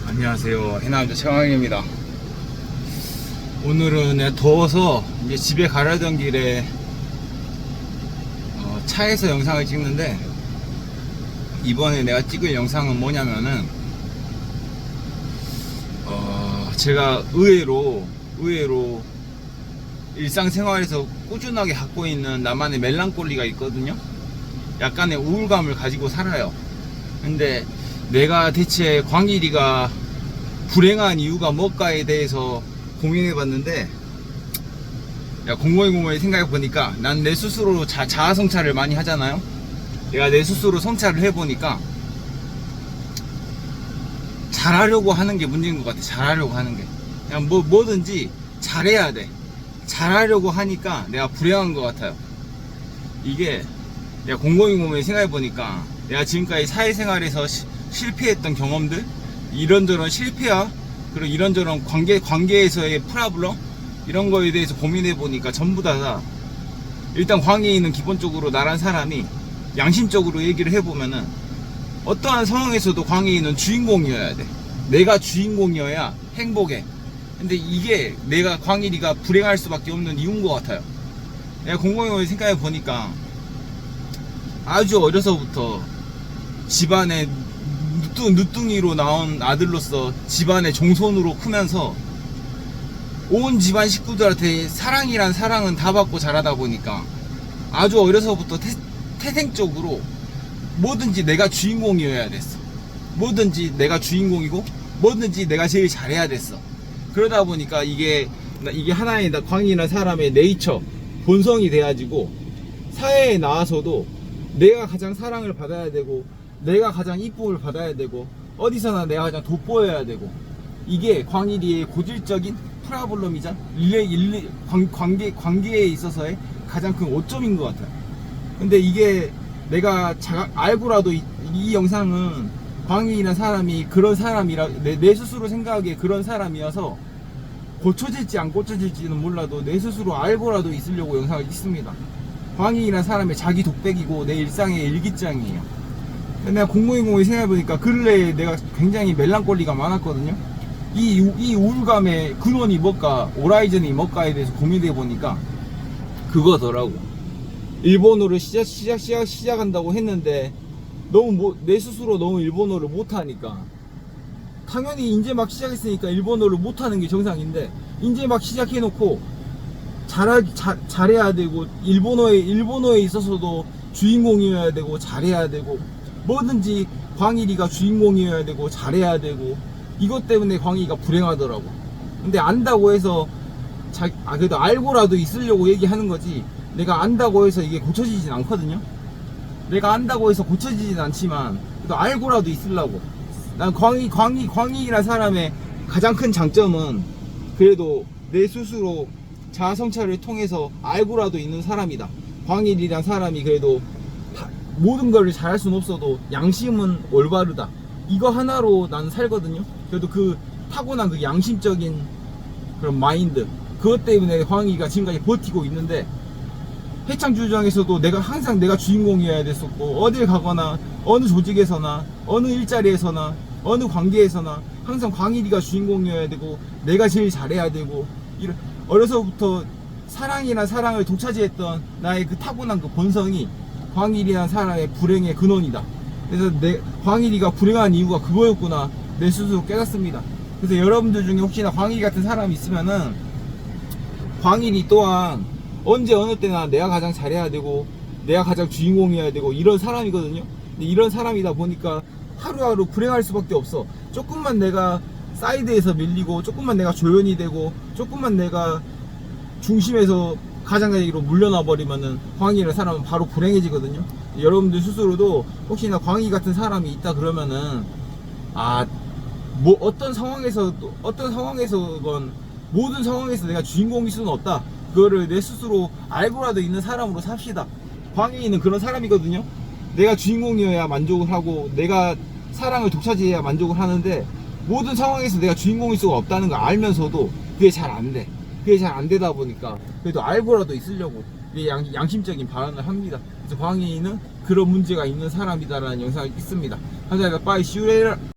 안녕하세요, 해남자 최강입니다. 오늘은 더워서 이제 집에 가려던 길에 차에서 영상을 찍는데, 이번에 내가 찍을 영상은 뭐냐면은 제가 의외로 일상생활에서 꾸준하게 갖고 있는 나만의 멜랑콜리가 있거든요. 약간의 우울감을 가지고 살아요. 근데 내가 대체 광일이가 불행한 이유가 뭘까에 대해서 고민해 봤는데, 곰곰이 생각해 보니까 난 내 스스로 자아 성찰을 많이 하잖아요. 내가 내 스스로 성찰을 해 보니까 잘하려고 하는 게 문제인 것 같아. 잘하려고 하는 게 그냥 뭐든지 잘해야 돼. 잘하려고 하니까 내가 불행한 것 같아요. 이게 내가 곰곰이 생각해 보니까 내가 지금까지 사회생활에서 실패했던 경험들, 이런저런 실패와 그리고 이런저런 관계에서의 프라블럼, 이런 거에 대해서 고민해 보니까 전부 다 일단 광해이는 기본적으로 나란 사람이 양심적으로 얘기를 해보면은 어떠한 상황에서도 광해이는 주인공이어야 돼. 내가 주인공이어야 행복해. 근데 이게 내가 광일이가 불행할 수밖에 없는 이유인 것 같아요. 내가 곰곰이 생각해 보니까 아주 어려서부터 집안에 늦둥이로 나온 아들로서 집안의 종손으로 크면서 온 집안 식구들한테 사랑이란 사랑은 다 받고 자라다 보니까 아주 어려서부터 태생적으로 뭐든지 내가 주인공이어야 됐어. 뭐든지 내가 주인공이고 뭐든지 내가 제일 잘해야 됐어. 그러다 보니까 이게 하나의 광이나 사람의 네이처, 본성이 돼가지고 사회에 나와서도 내가 가장 사랑을 받아야 되고, 내가 가장 이쁨을 받아야 되고, 어디서나 내가 가장 돋보여야 되고, 이게 광일이의 고질적인 프라블럼이자 관계에 있어서의 가장 큰 오점인 것 같아요. 근데 이게 내가 알고라도 이 영상은 광일이라는 사람이 그런 사람이라, 내 스스로 생각하기에 그런 사람이어서 고쳐질지 안 고쳐질지는 몰라도 내 스스로 알고라도 있으려고 영상을 찍습니다. 광일이라는 사람의 자기 독백이고 내 일상의 일기장이에요. 내가 곰곰이 생각해보니까 근래에 내가 굉장히 멜랑콜리가 많았거든요. 이 우울감의 근원이 뭘까, 오라이즌이 뭘까에 대해서 고민해보니까 그거더라고. 일본어를 시작한다고 했는데 내 스스로 너무 일본어를 못하니까, 당연히 이제 막 시작했으니까 일본어를 못하는 게 정상인데, 이제 막 시작해놓고 잘해야 되고, 일본어에 있어서도 주인공이어야 되고 잘해야 되고, 뭐든지 광일이가 주인공이어야 되고 잘해야 되고, 이것 때문에 광일이가 불행하더라고. 근데 안다고 해서 그래도 알고라도 있으려고 얘기하는 거지, 내가 안다고 해서 이게 고쳐지진 않거든요. 내가 안다고 해서 고쳐지진 않지만 그래도 알고라도 있으려고. 난 광희라는 사람의 가장 큰 장점은 그래도 내 스스로 자아 성찰을 통해서 알고라도 있는 사람이다. 광일이란 사람이 그래도 모든 걸 잘할 수는 없어도 양심은 올바르다. 이거 하나로 난 살거든요. 그래도 그 타고난 그 양심적인 그런 마인드, 그것 때문에 광희가 지금까지 버티고 있는데, 해창주장에서도 항상 내가 주인공이어야 됐었고, 어딜 가거나 어느 조직에서나 어느 일자리에서나 어느 관계에서나 항상 광일이가 주인공이어야 되고 내가 제일 잘해야 되고, 어려서부터 사랑을 독차지했던 나의 그 타고난 그 본성이 광일이라는 사람의 불행의 근원이다. 그래서 광일이가 불행한 이유가 그거였구나, 내 스스로 깨닫습니다. 그래서 여러분들 중에 혹시나 광일이 같은 사람이 있으면은, 광일이 또한 언제 어느 때나 내가 가장 잘해야 되고 내가 가장 주인공이어야 되고 이런 사람이거든요. 근데 이런 사람이다 보니까 하루하루 불행할 수밖에 없어. 조금만 내가 사이드에서 밀리고, 조금만 내가 조연이 되고, 조금만 내가 중심에서 가장자리로 물려나 버리면은 광희라는 사람은 바로 불행해지거든요. 여러분들 스스로도 혹시나 광희 같은 사람이 있다 그러면은, 어떤 상황에서건 모든 상황에서 내가 주인공일 수는 없다. 그거를 내 스스로 알고라도 있는 사람으로 삽시다. 광희는 그런 사람이거든요. 내가 주인공이어야 만족을 하고 내가 사랑을 독차지해야 만족을 하는데, 모든 상황에서 내가 주인공일 수가 없다는 걸 알면서도 그게 잘 안 돼. 그게 잘 안 되다 보니까 그래도 알고라도 있으려고 양심적인 발언을 합니다. 그래서 광희는 그런 문제가 있는 사람이다라는 영상을 찍습니다. 감사합니다. 빠이, see you later.